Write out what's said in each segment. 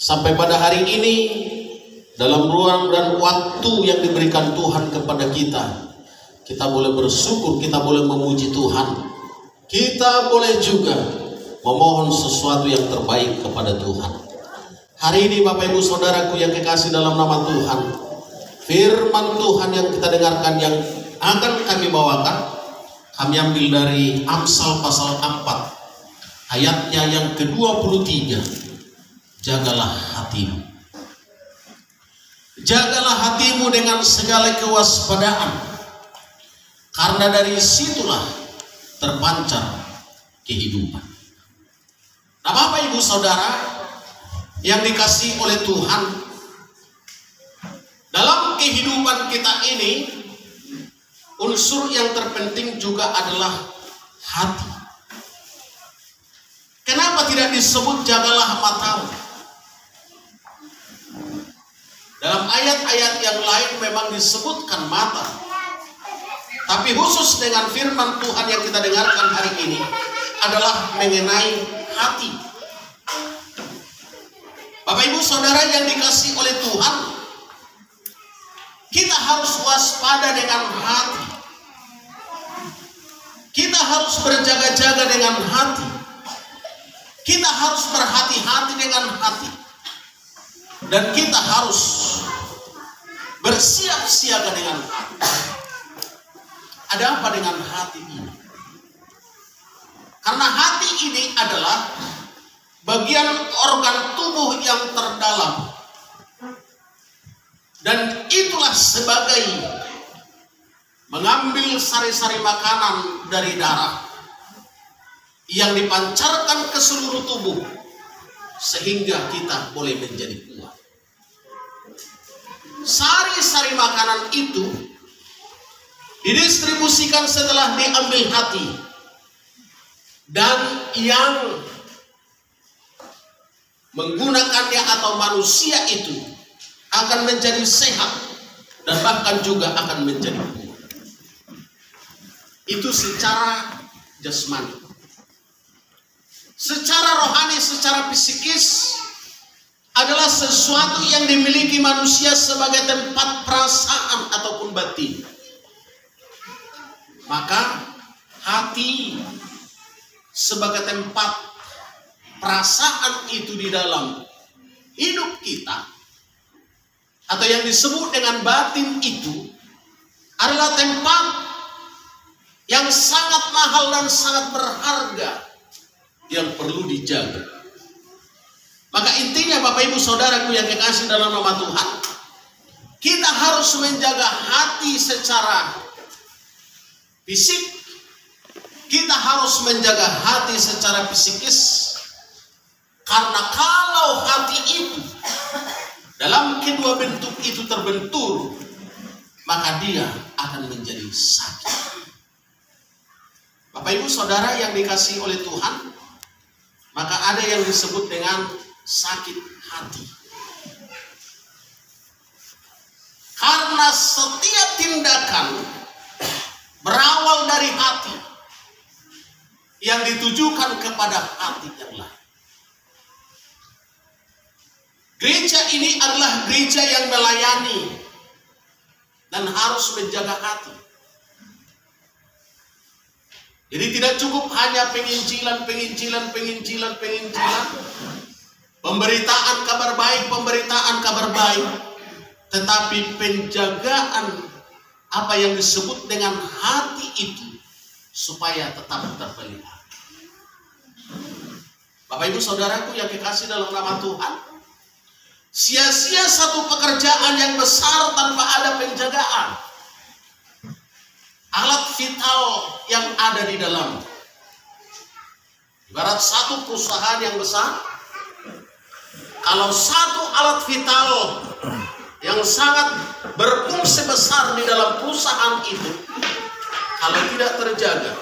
Sampai pada hari ini, dalam ruang dan waktu yang diberikan Tuhan kepada kita boleh bersyukur, kita boleh memuji Tuhan, kita boleh juga memohon sesuatu yang terbaik kepada Tuhan. Hari ini Bapak Ibu Saudaraku yang kekasih dalam nama Tuhan, firman Tuhan yang kita dengarkan yang akan kami bawakan, kami ambil dari Amsal pasal 4 ayatnya yang ke-23. Jagalah hatimu. Jagalah hatimu dengan segala kewaspadaan, karena dari situlah terpancar kehidupan. Nah Bapak Ibu Saudara yang dikasihi oleh Tuhan, dalam kehidupan kita ini unsur yang terpenting juga adalah hati. Kenapa tidak disebut jagalah matamu? Dalam ayat-ayat yang lain memang disebutkan mata, tapi khusus dengan firman Tuhan yang kita dengarkan hari ini adalah mengenai hati. Bapak Ibu Saudara yang dikasihi oleh Tuhan, kita harus waspada dengan hati. Kita harus berjaga-jaga dengan hati. Kita harus berhati-hati dengan hati. Dan kita harus bersiap-siaga dengan hati. Ada apa dengan hati ini? Karena hati ini adalah bagian organ tubuh yang terdalam. Dan itulah sebagai mengambil sari-sari makanan dari darah yang dipancarkan ke seluruh tubuh sehingga kita boleh menjadi kuat. Sari-sari makanan itu didistribusikan setelah diambil hati, dan yang menggunakannya atau manusia itu akan menjadi sehat dan bahkan juga akan menjadi kuat. Itu secara jasmani. Secara rohani, secara psikis adalah sesuatu yang dimiliki manusia sebagai tempat perasaan ataupun batin. Maka hati sebagai tempat perasaan itu di dalam hidup kita, atau yang disebut dengan batin itu, adalah tempat yang sangat mahal dan sangat berharga yang perlu dijaga. Maka intinya Bapak Ibu Saudaraku yang kekasih dalam nama Tuhan, kita harus menjaga hati secara fisik, kita harus menjaga hati secara psikis. Karena kalau hati itu dalam kedua bentuk itu terbentur, maka dia akan menjadi sakit. Bapak Ibu Saudara yang dikasihi oleh Tuhan, maka ada yang disebut dengan sakit hati. Karena setiap tindakan berawal dari hati yang ditujukan kepada hati yang lain. Gereja ini adalah gereja yang melayani dan harus menjaga hati. Jadi tidak cukup hanya penginjilan, pemberitaan kabar baik, tetapi penjagaan apa yang disebut dengan hati itu supaya tetap terpelihara. Bapak Ibu Saudaraku yang kekasih dalam nama Tuhan, sia-sia satu pekerjaan yang besar tanpa ada penjagaan. Alat vital yang ada di dalam, ibarat satu perusahaan yang besar, kalau satu alat vital yang sangat berfungsi besar di dalam perusahaan itu, kalau tidak terjaga,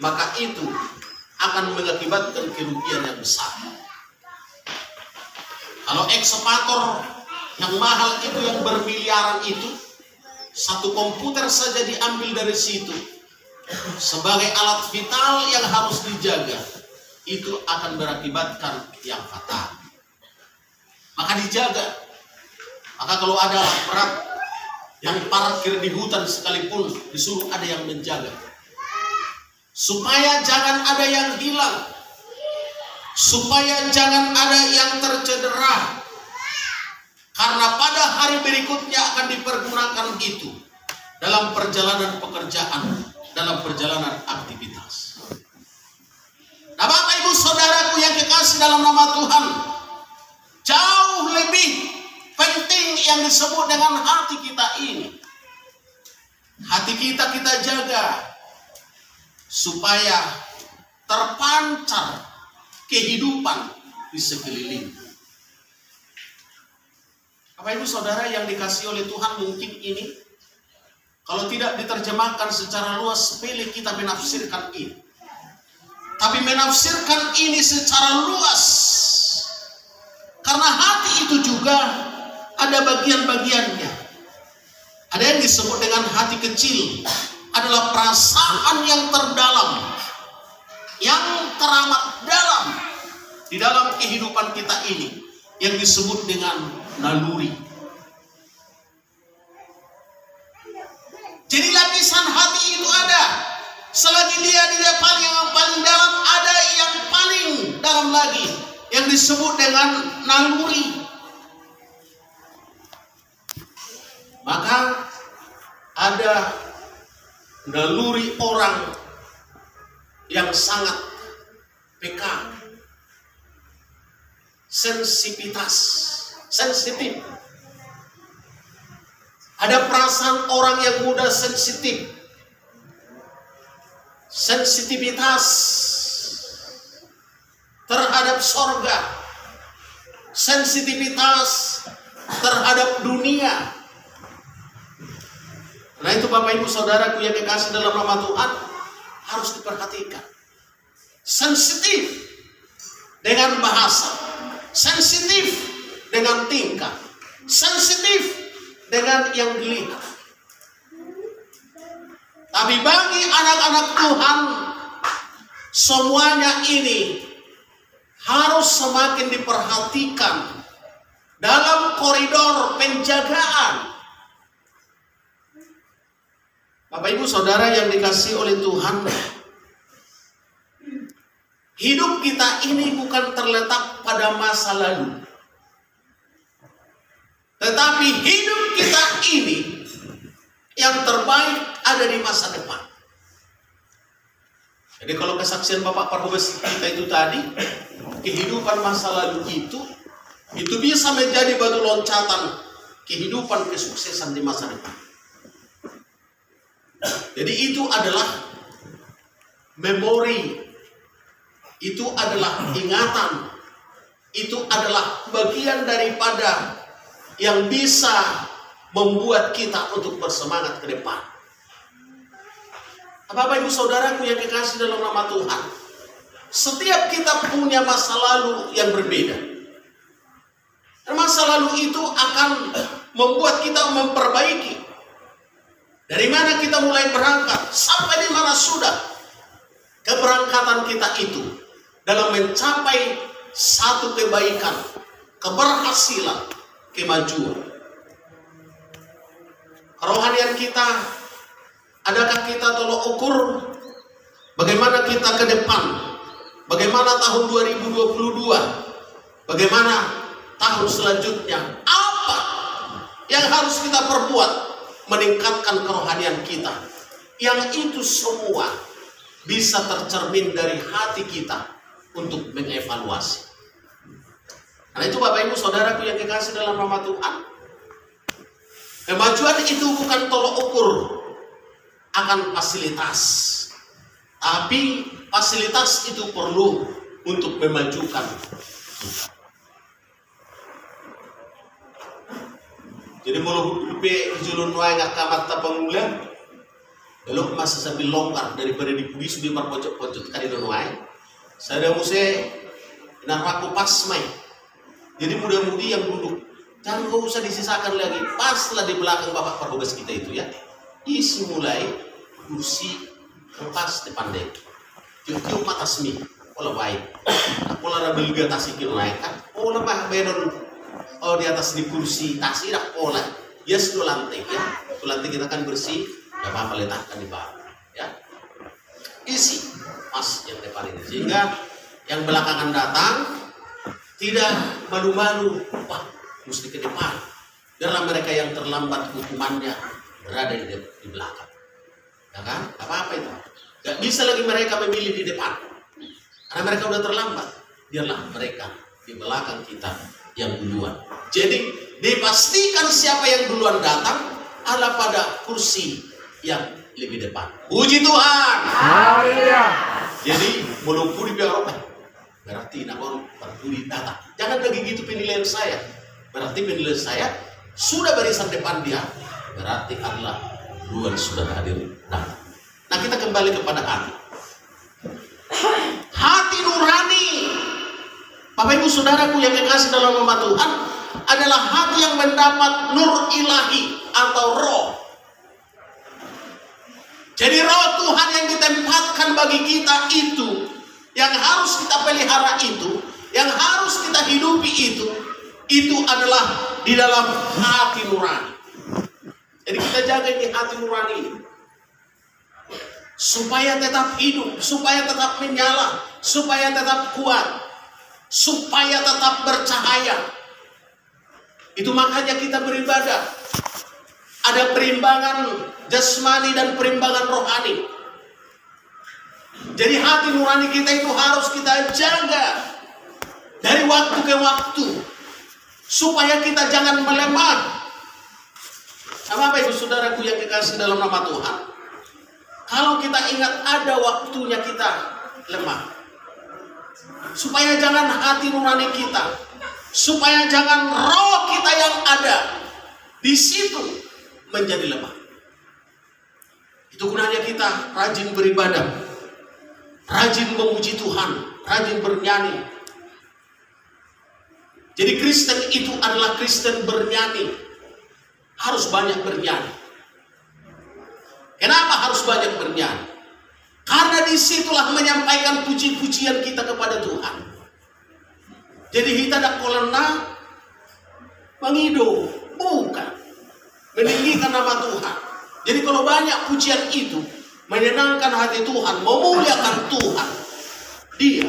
maka itu akan mengakibatkan kerugian yang besar. Kalau ekskavator yang mahal itu, yang bermiliaran itu, satu komputer saja diambil dari situ sebagai alat vital yang harus dijaga, itu akan berakibatkan yang fatal. maka dijaga. Maka kalau ada aparat yang parkir di hutan sekalipun disuruh ada yang menjaga, supaya jangan ada yang hilang, supaya jangan ada yang tercedera, karena pada hari berikutnya akan dipergunakan itu dalam perjalanan pekerjaan, dalam perjalanan aktivitas. Nah, Bapak Ibu Saudaraku yang kekasih dalam nama Tuhan, jauh lebih penting yang disebut dengan hati kita ini. Hati kita jaga supaya terpancar kehidupan di sekeliling. Bapak Ibu Saudara yang dikasihi oleh Tuhan, mungkin ini kalau tidak diterjemahkan secara luas, sepele kita menafsirkan ini. Tapi menafsirkan ini secara luas, karena hati itu juga ada bagian-bagiannya. Ada yang disebut dengan hati kecil, adalah perasaan yang terdalam, yang teramat dalam di dalam kehidupan kita ini, yang disebut dengan naluri. Jadi lapisan hati itu ada. Selagi dia di depan yang paling dalam, ada yang paling dalam lagi, yang disebut dengan naluri. Maka ada naluri orang yang sangat peka, sensitif. Ada perasaan orang yang mudah sensitif, sensitivitas terhadap sorga, sensitivitas terhadap dunia. Nah itu Bapak Ibu Saudaraku yang dikasih dalam nama Tuhan, harus diperhatikan. Sensitif dengan bahasa, sensitif dengan tingkah, sensitif dengan yang dilihat. Tapi bagi anak-anak Tuhan, semuanya ini harus semakin diperhatikan dalam koridor penjagaan. Bapak Ibu Saudara yang dikasihi oleh Tuhan, hidup kita ini bukan terletak pada masa lalu, tetapi hidup kita ini yang terbaik ada di masa depan. Jadi kalau kesaksian Bapak Parhubes kita itu tadi, kehidupan masa lalu itu bisa menjadi batu loncatan kehidupan kesuksesan di masa depan. Jadi itu adalah memori, itu adalah ingatan, itu adalah bagian daripada yang bisa membuat kita untuk bersemangat ke depan. Bapak Ibu Saudaraku yang dikasih dalam nama Tuhan, setiap kita punya masa lalu yang berbeda. Dan masa lalu itu akan membuat kita memperbaiki. Dari mana kita mulai berangkat, sampai di mana sudah keberangkatan kita itu dalam mencapai satu kebaikan, keberhasilan, kemajuan. Kerohanian kita, adakah kita tolok ukur bagaimana kita ke depan, bagaimana tahun 2022, bagaimana tahun selanjutnya, apa yang harus kita perbuat meningkatkan kerohanian kita, yang itu semua bisa tercermin dari hati kita untuk mengevaluasi. Karena itu Bapak Ibu Saudaraku yang dikasih dalam nama Tuhan, kemajuan itu bukan tolok ukur akan fasilitas, tapi fasilitas itu perlu untuk memajukan kita. Jadi mau lupe julun wae ngakamat tapangulan, belok masa sambil longgar daripada dipugi sudah marpojok-pojok kali don wae. Saya muse naraku pas mai. Jadi muda-mudi yang duduk, jangan usah disisakan lagi, paslah di belakang Bapak Parhubes kita itu ya. Isi mulai kursi pas depan dek. Tiup mata semi, olah baik. Olah rabelga tasikil naik kan, olah mah bedon Oh, di atas di kursi, tak sidak pola. Yes, dua lantai ya. Dua lantai kita kan bersih, ya apa letakkan di bawah. Ya, isi mas yang depan ini, sehingga yang belakangan datang tidak malu-malu. Wah, mesti ke depan. Biarlah mereka yang terlambat hukumannya berada di belakang. Ya kan? Apa-apa itu. Gak bisa lagi mereka memilih di depan, karena mereka udah terlambat. Biarlah mereka di belakang kita yang duluan. Jadi dipastikan siapa yang duluan datang adalah pada kursi yang lebih depan. Puji Tuhan. Haleluya. Jadi melupuri biar apa? Berarti namun berduri datang. Jangan lagi gitu penilaian saya. Berarti penilaian saya sudah barisan depan dia. Berarti adalah duluan sudah hadir datang. Nah, kita kembali kepada hati. Hati nurani, Bapak Ibu Saudaraku yang kekasih dalam nama Tuhan, adalah hati yang mendapat nur ilahi atau roh. Jadi roh Tuhan yang ditempatkan bagi kita itu, yang harus kita pelihara itu, yang harus kita hidupi itu adalah di dalam hati nurani. Jadi kita jaga ini hati nurani ini, supaya tetap hidup, supaya tetap menyala, supaya tetap kuat, supaya tetap bercahaya. Itu makanya kita beribadah. Ada perimbangan jasmani dan perimbangan rohani. Jadi hati nurani kita itu harus kita jaga dari waktu ke waktu, supaya kita jangan melemah. Sama Bapak Ibu Saudaraku yang dikasih dalam nama Tuhan, kalau kita ingat ada waktunya kita lemah, supaya jangan hati nurani kita, supaya jangan roh kita yang ada di situ menjadi lemah. Itu gunanya kita rajin beribadah, rajin memuji Tuhan, rajin bernyanyi. Jadi Kristen itu adalah Kristen bernyanyi. Harus banyak bernyanyi. Kenapa harus banyak bernyanyi? Karena disitulah menyampaikan puji-pujian kita kepada Tuhan. Jadi kita tidak kolena mengido, bukan, meninggikan nama Tuhan. Jadi kalau banyak pujian itu menyenangkan hati Tuhan, memuliakan Tuhan, Dia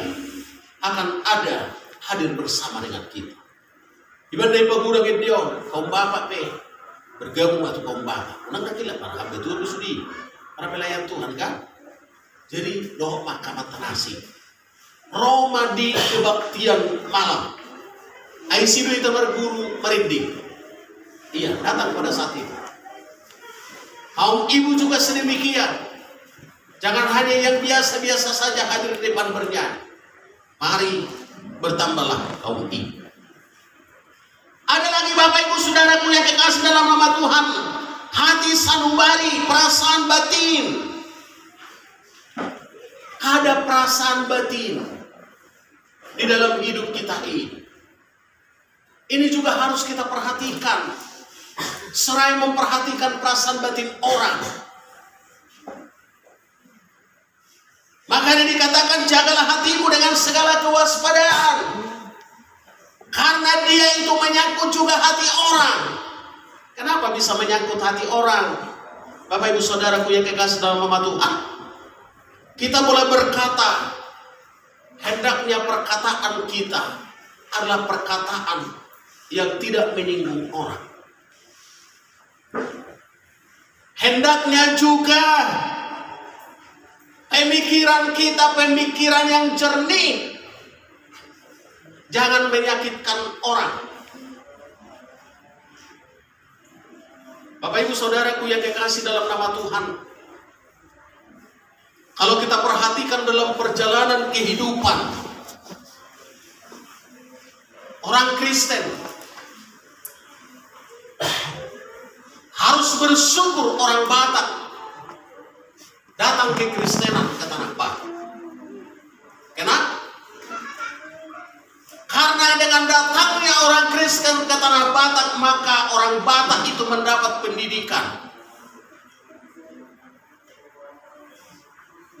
akan ada hadir bersama dengan kita. Ibandai pagurang Gideon, kaum bapak bergabung atau kaum bapak, unang kakila para betul sudi, para pelayan Tuhan kan. Jadi doa makamat tanasi, Roma di kebaktian malam, Aisido itu berguru merinding. Iya, datang pada saat itu. Kaum ibu juga sedemikian. Jangan hanya yang biasa-biasa saja hadir di depan bernyanyi. Mari bertambahlah kaum ibu. Ada lagi Bapak Ibu Saudaraku yang kekasih dalam nama Tuhan, hati sanubari, perasaan batin. Ada perasaan batin di dalam hidup kita ini. Ini juga harus kita perhatikan. Seraya memperhatikan perasaan batin orang. Makanya dikatakan jagalah hatimu dengan segala kewaspadaan. Karena dia itu menyangkut juga hati orang. Kenapa bisa menyangkut hati orang? Bapak Ibu Saudaraku yang kekasih dalam nama Tuhan, kita boleh berkata, hendaknya perkataan kita adalah perkataan yang tidak menyinggung orang. Hendaknya juga pemikiran kita pemikiran yang jernih, jangan menyakitkan orang. Bapak Ibu Saudaraku yang kekasih dalam nama Tuhan, kalau kita perhatikan dalam perjalanan kehidupan orang Kristen, harus bersyukur orang Batak datang ke Kristenan ke Tanah Batak. Kenapa? Karena dengan datangnya orang Kristen ke Tanah Batak, maka orang Batak itu mendapat pendidikan.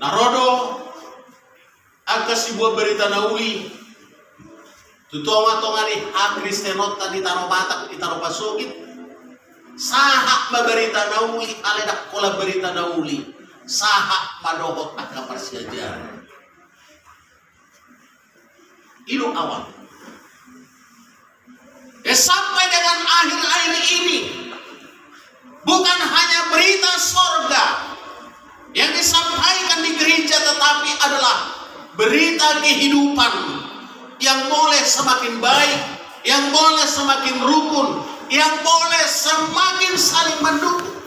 Narodo akan sebuah berita nauli Tutonga-tonga ni Kristenot tadi taruh mata di taruh pasugit. Sahak maberita nauli aledak kola berita nauli. Sahak madohotaka persiajar. Itu awal. Sampai dengan akhir-akhir ini bukan hanya berita sorga yang disampaikan di gereja, tetapi adalah berita kehidupan yang boleh semakin baik, yang boleh semakin rukun, yang boleh semakin saling mendukung.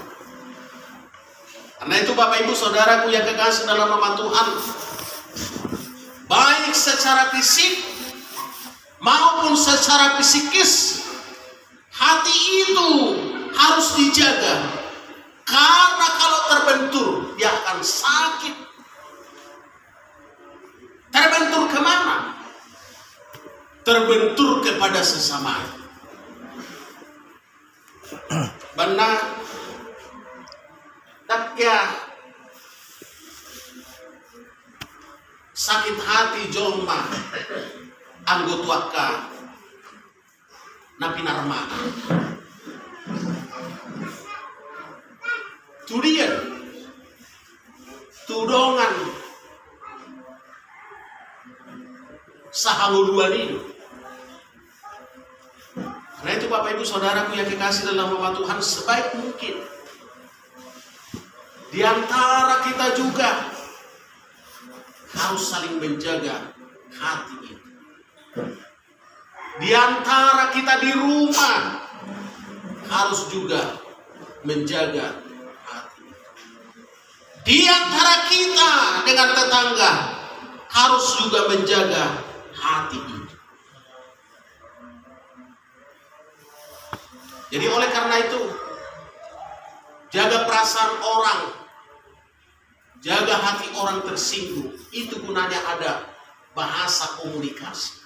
Karena itu Bapak Ibu Saudaraku yang kekasih dalam nama Tuhan, baik secara fisik maupun secara psikis, hati itu harus dijaga. Karena kalau terbentur, dia akan sakit. Terbentur kemana? Terbentur kepada sesama. Benar. Takya sakit hati jolma anggotwaka napinarma. Tudian tudongan sahanguluan itu. Karena itu Bapak Ibu Saudaraku yang dikasih dalam nama Tuhan, sebaik mungkin di antara kita juga harus saling menjaga hati itu. Di antara kita di rumah harus juga menjaga hati. Di antara kita dengan tetangga harus juga menjaga hati itu. Jadi oleh karena itu, jaga perasaan orang, jaga hati orang tersinggung. Itu gunanya ada bahasa komunikasi.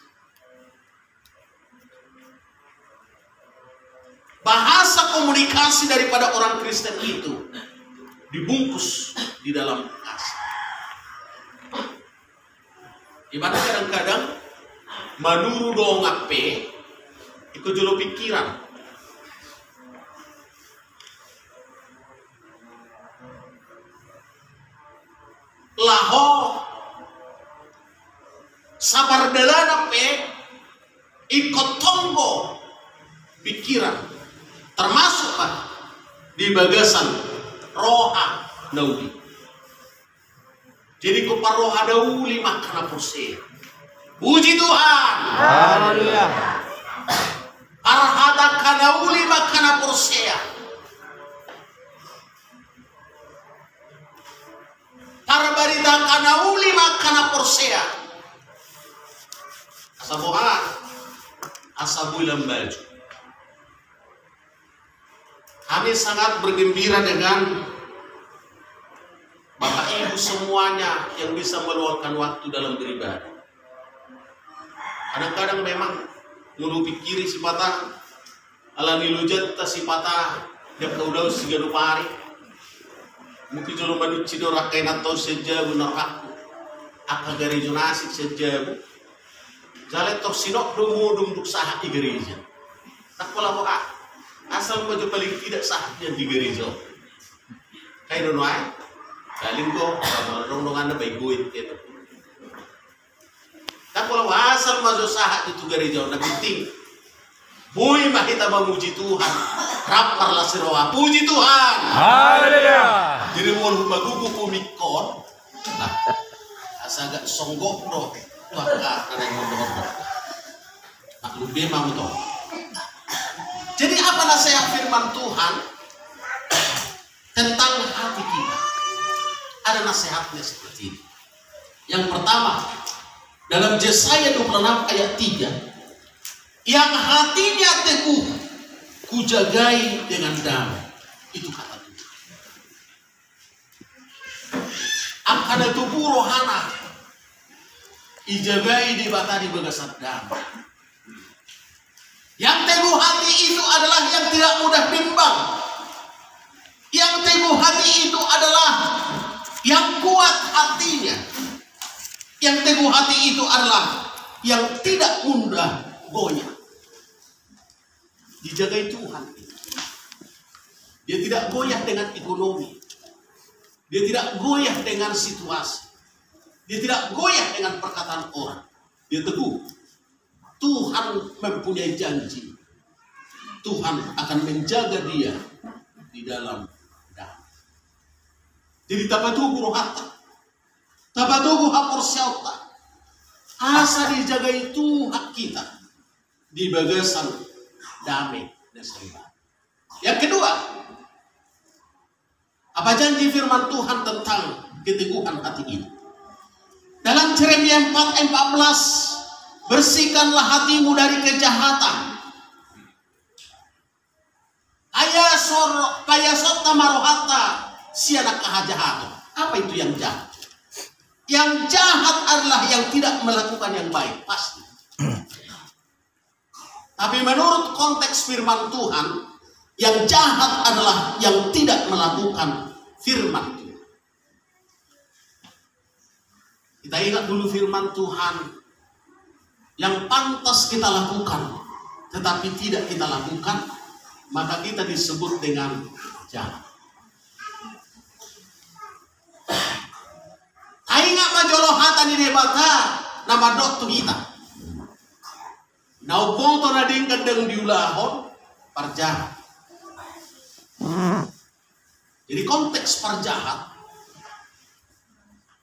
Bahasa komunikasi daripada orang Kristen itu dibungkus di dalam kasih. Ibarat kadang-kadang manuru dong ape ikut jolo pikiran. Laho sabar dalan ape ikut tonggo pikiran, termasuk di bagasan roha nauli. Jadi kupar roha nauli makna persea. Puji Tuhan. Haleluya. Arhata kanauli makna persea. Parbarita kanauli makna persea. Asaboha asabuilam baju. Kami sangat bergembira dengan Bapak Ibu semuanya yang bisa meluangkan waktu dalam beribadah. Kadang-kadang memang nulu pikiri si patah ala nilujat ta si patah dia kaudau siga pari. Mungkin jolo manuci do rakai nato saja benar aku. Aka gereja nasik saja. Jalet tok sinok dumudum duk sahat di gereja. Tak pola poka. Asal maju paling tidak saatnya di gereja. Kayak dono ay. Galing ko, rong-rongan na baik buit gitu. Tak pola asal maju saat itu gereja na penting. Bui mah kita memuji Tuhan. Raparlah siroa. Puji Tuhan. Haleluya. Jadi mau magugu kumikon. Nah, asa agak songgok do. Maka ada yang mondor. Nak lubi mamu to. Jadi apa nasihat firman Tuhan tentang hati kita? Ada nasihatnya seperti ini. Yang pertama, dalam Yesaya 26 ayat 3. Yang hatinya teguh, kujagai dengan damai. Itu kata Tuhan. Akan tubuh rohana, ijagai di batani begasat damai. Yang teguh hati itu adalah yang tidak mudah bimbang. Yang teguh hati itu adalah yang kuat hatinya. Yang teguh hati itu adalah yang tidak mudah goyah. Dijagai Tuhan. Dia tidak goyah dengan ekonomi. Dia tidak goyah dengan situasi. Dia tidak goyah dengan perkataan orang. Dia teguh. Tuhan mempunyai janji. Tuhan akan menjaga dia di dalam damai. Jadi tapatugu rohata. Tapatugu hapor syauta. Asa dijaga itu hak kita. Di bagasan damai dan sembah. Yang kedua, apa janji firman Tuhan tentang keteguhan hati ini? Dalam Yeremia 4:14, bersihkanlah hatimu dari kejahatan. Payasot tamarohata sianak kahajahatan. Apa itu yang jahat? Yang jahat adalah yang tidak melakukan yang baik, pasti. Tapi menurut konteks firman Tuhan, yang jahat adalah yang tidak melakukan firman Tuhan. Kita ingat dulu firman Tuhan yang pantas kita lakukan, tetapi tidak kita lakukan, maka kita disebut dengan jahat. Aingat majolohatan ini bata nama dokter kita. Naupoto na ding kadang diulahon parjahat. Jadi konteks parjahat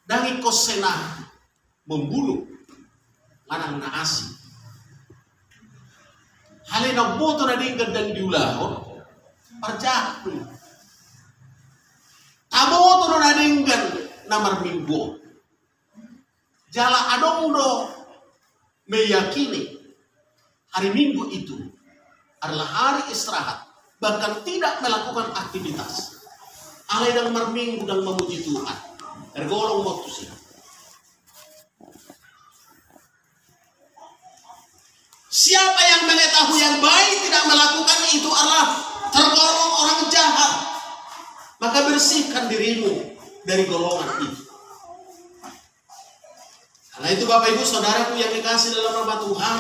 dangi kosena membunuh manang naasi. Halina boto na ding kadang diulahon parjahat. Taboto na ding namar minggu. Jala adong do meyakini hari Minggu itu adalah hari istirahat, bahkan tidak melakukan aktivitas. Alai dan merminggu dan memuji Tuhan. Tergolong waktu sih. Siapa yang mengetahui yang baik tidak melakukan itu adalah tergolong orang jahat. Maka bersihkan dirimu dari golongan itu. Karena itu Bapak Ibu Saudaraku yang dikasih dalam nama Tuhan,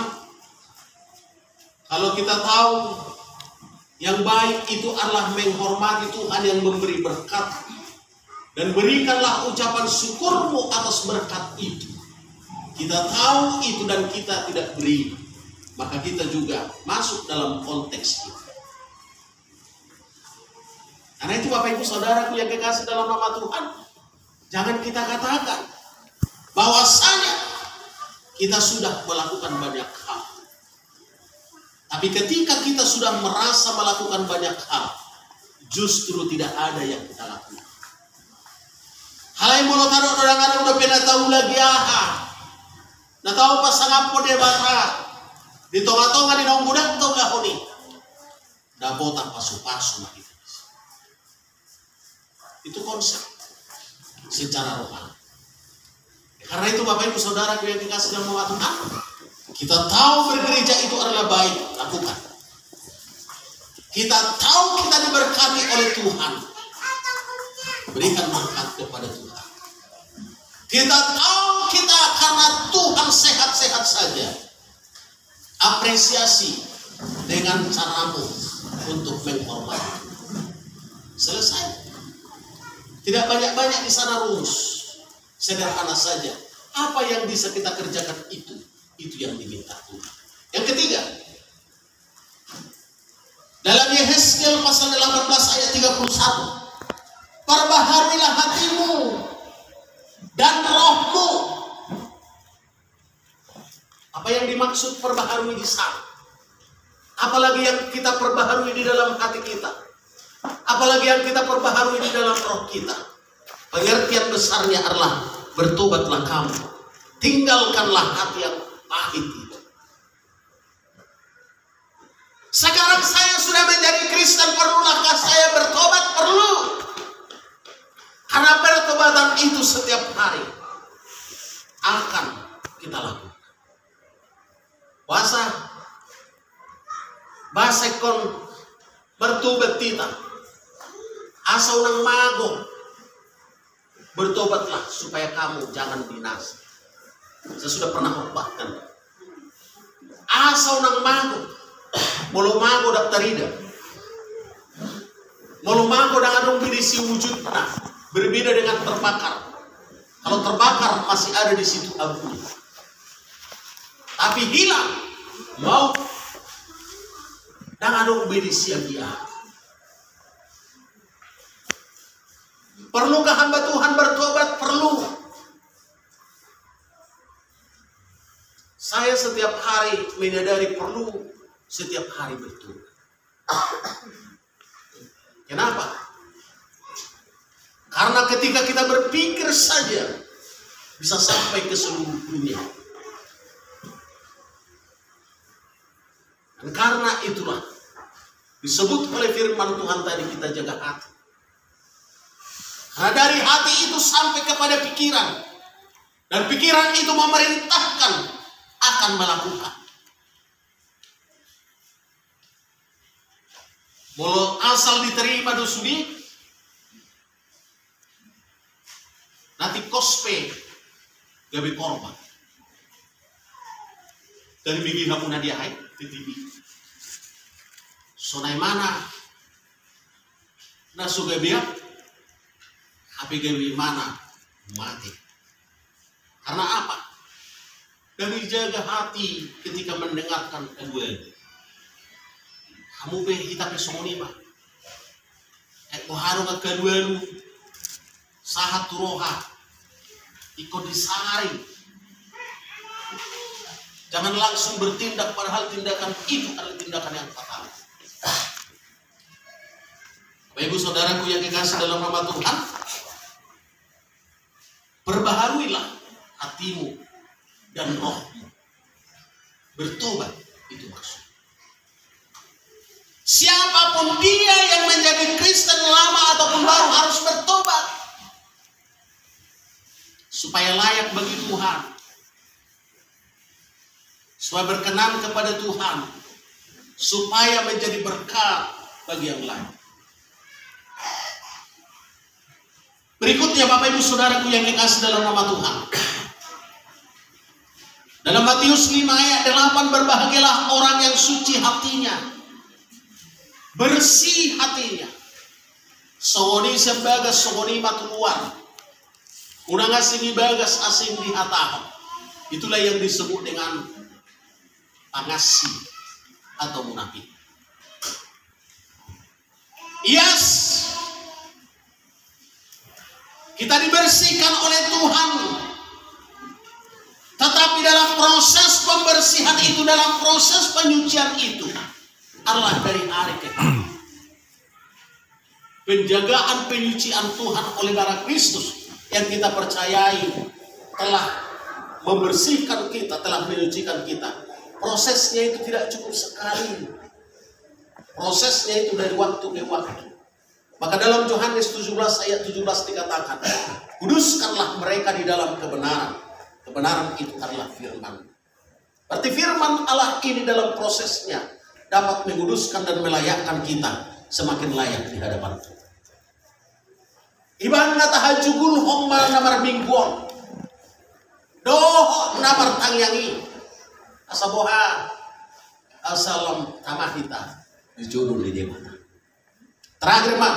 kalau kita tahu yang baik itu adalah menghormati Tuhan yang memberi berkat, dan berikanlah ucapan syukurmu atas berkat itu. Kita tahu itu dan kita tidak beri, maka kita juga masuk dalam konteks itu. Karena itu Bapak Ibu Saudaraku yang dikasih dalam nama Tuhan, jangan kita katakan bahwasanya kita sudah melakukan banyak hal. Tapi ketika kita sudah merasa melakukan banyak hal, justru tidak ada yang kita lakukan. Hal yang mau taruh orang-orang udah pernah tahu lagi nah tahu pasangan po dia bata di tonga-tonga di nong budak tau gak honi dapotak pasu-pasu gitu. Itu konsep secara rohani. Karena itu Bapak Ibu Saudara yang dikasih dalam nama Tuhan, kita tahu bergereja itu adalah baik, lakukan. Kita tahu kita diberkati oleh Tuhan, berikan berkat kepada Tuhan. Kita tahu kita karena Tuhan sehat-sehat saja, apresiasi dengan caramu untuk menghormati. Selesai. Tidak banyak-banyak di sana rumus. Sederhana saja. Apa yang bisa kita kerjakan itu yang diminta Tuhan. Yang ketiga, dalam Yehezkiel pasal 18 ayat 31, perbaharuilah hatimu dan rohmu. Apa yang dimaksud perbaharui di sana? Apalagi yang kita perbaharui di dalam hati kita? Apalagi yang kita perbaharui di dalam roh kita? Pengertian besarnya adalah bertobatlah kamu, tinggalkanlah hati yang pahit itu. Sekarang saya sudah menjadi Kristen, perlulahkah saya bertobat? Perlu. Karena pertobatan itu setiap hari akan kita lakukan. Bahasa kon bertobat kita, asal nang mago. Bertobatlah supaya kamu jangan binasa. Saya sudah pernah khotbahkan. asal nang mago, molo mago dak tarida, molo mago dak adong berisi wujudnya, berbeda dengan terbakar. Kalau terbakar masih ada di situ abu, tapi hilang mau dak adong berisi dia. Perlukah hamba Tuhan bertobat? Perlu. Saya setiap hari menyadari perlu setiap hari bertobat. Kenapa? Karena ketika kita berpikir saja bisa sampai ke seluruh dunia. Dan karena itulah disebut oleh firman Tuhan tadi, kita jaga hati. Nah, dari hati itu sampai kepada pikiran, dan pikiran itu memerintahkan akan melakukan. Molo asal diterima dosudi, nanti kospe gabi korban. Dari bigi hapuna dia hai, titibi. Sonai mana? Nasuga biak. Tapi gawi mana mati. Karena apa? Gawi jaga hati ketika mendengarkan kedua. Kamu be kita pesoni mah. Harung kedua lu sahat turoha ikut disari. Jangan langsung bertindak padahal tindakan itu adalah tindakan yang fatal. Bapak Ibu Saudaraku yang dikasih dalam nama Tuhan, perbaharuilah hatimu dan rohmu. Bertobat itu maksud. Siapapun dia yang menjadi Kristen lama ataupun baru harus bertobat supaya layak bagi Tuhan, supaya berkenan kepada Tuhan, supaya menjadi berkat bagi yang lain. Berikutnya Bapak Ibu Saudaraku yang dikasih dalam nama Tuhan, dalam Matius 5 ayat 8, berbahagialah orang yang suci hatinya, bersih hatinya. Songoni sebagas songoni matuluan, unang asing bagas asing di hatahan. Itulah yang disebut dengan pangasi atau munafik. Yes, kita dibersihkan oleh Tuhan, tetapi dalam proses pembersihan itu, dalam proses penyucian itu adalah dari hari ke hari. Penjagaan penyucian Tuhan oleh darah Kristus yang kita percayai telah membersihkan kita, telah menyucikan kita. Prosesnya itu tidak cukup sekali. Prosesnya itu dari waktu ke waktu. Maka dalam Yohanes 17 ayat 17 dikatakan, kuduskanlah mereka di dalam kebenaran. Kebenaran itu adalah firman. Berarti firman Allah ini dalam prosesnya dapat menguduskan dan melayakkan kita semakin layak di hadapan Tuhan. Iban natahajugul homma namar mingguan. Doh namar tangyangi. Asaboha asalam tamahita dijodoh di dia. Terakhir Pak,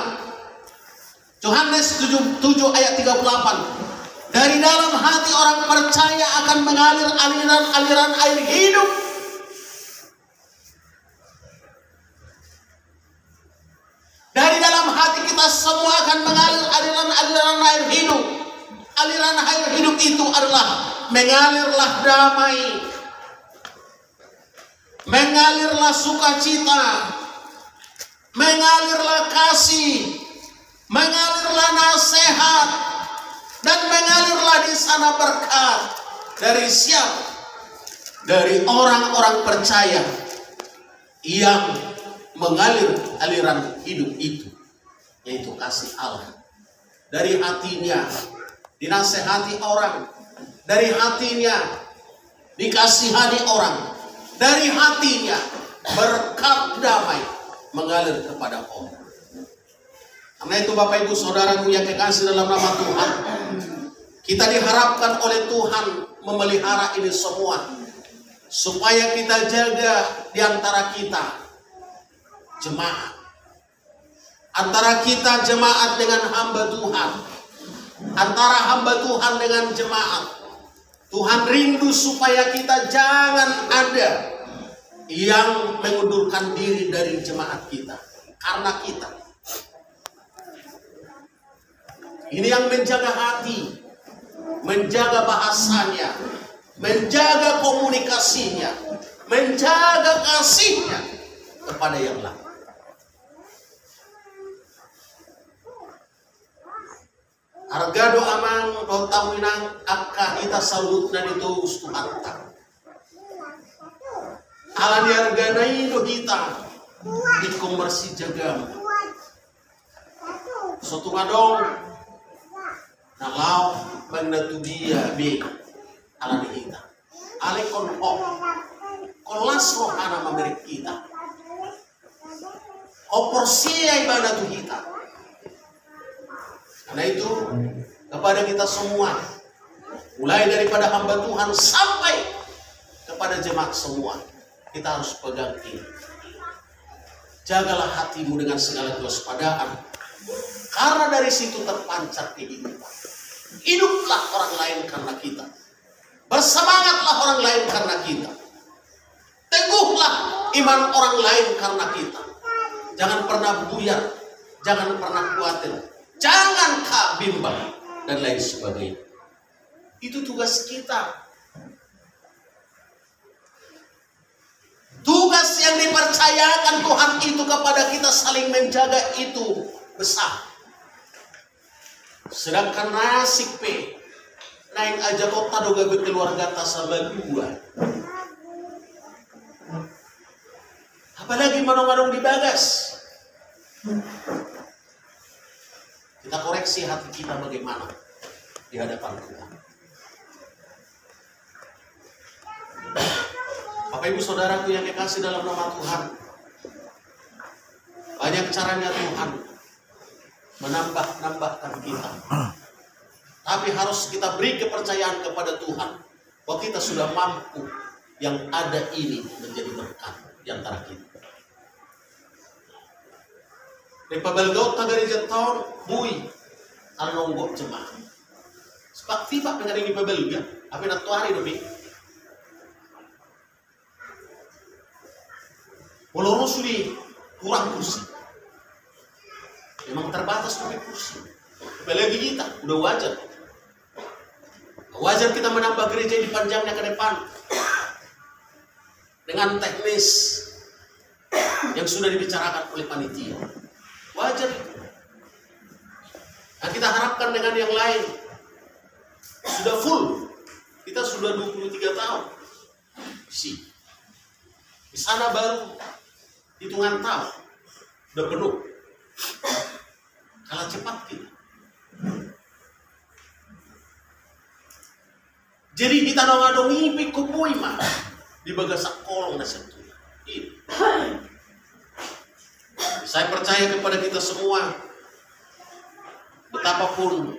Yohanes 7 ayat 38, dari dalam hati orang percaya akan mengalir aliran-aliran air hidup. Dari dalam hati kita semua akan mengalir aliran-aliran air hidup. Aliran air hidup itu adalah mengalirlah damai, mengalirlah sukacita, mengalirlah kasih, mengalirlah nasihat, dan mengalirlah di sana berkat. Dari siapa? Dari orang-orang percaya yang mengalir aliran hidup itu, yaitu kasih Allah. Dari hatinya dinasehati orang, dari hatinya dikasihani orang, dari hatinya berkat damai mengalir kepada orang. Karena itu Bapak Ibu Saudaraku yang kekasih dalam nama Tuhan, kita diharapkan oleh Tuhan memelihara ini semua. supaya kita jaga di antara kita jemaat, antara kita jemaat dengan hamba Tuhan, antara hamba Tuhan dengan jemaat. Tuhan rindu supaya kita jangan ada yang mengundurkan diri dari jemaat kita karena kita. Ini yang menjaga hati, menjaga bahasanya, menjaga komunikasinya, menjaga kasihnya kepada yang lain. Harga doa mang doa winang akka ita salut na dito gusto anta. Ala ni harga na ino hita di komersi jagam. Suatu ngadong nalaw magnatudia be ala ni hita. Ale kon kolas rohana memberi kita. Oporsia ibadah tu hita. Karena itu kepada kita semua, mulai daripada hamba Tuhan sampai kepada jemaat semua, kita harus pegang ini. Jagalah hatimu dengan segala kewaspadaan, karena dari situ terpancar kehidupan. Hiduplah orang lain karena kita, bersemangatlah orang lain karena kita, teguhlah iman orang lain karena kita. Jangan pernah buyar, jangan pernah khawatir. Jangan bimbang dan lain sebagainya. Itu tugas kita. Tugas yang dipercayakan Tuhan itu kepada kita saling menjaga itu besar. Sedangkan nasib naik aja kota doga berkeluarga tasabal dua. Apalagi manong-manong di bagas. Kita koreksi hati kita bagaimana di hadapan Tuhan. Bapak Ibu Saudaraku yang dikasih dalam nama Tuhan, banyak caranya Tuhan menambahkan kita. Tapi harus kita beri kepercayaan kepada Tuhan bahwa kita sudah mampu yang ada ini menjadi berkat di antara kita. Di pabelgaw tagari jatawon, buy, ang nonggok jemaah. Sepak tiba dengan ini pabelga, apa nak tuari demi? Walau suli kurang kursi, memang terbatas demi kursi. Apalagi kita udah wajar. Wajar kita menambah gereja di panjangnya ke depan dengan teknis yang sudah dibicarakan oleh panitia. Wajar. Nah, kita harapkan dengan yang lain sudah full. Kita sudah 23 tahun. Di sana baru hitungan tahun udah penuh. Kalah cepat kita. Jadi kita ngadong ngipik kupuy mah di bagasak kolong na sentuh. Saya percaya kepada kita semua, betapapun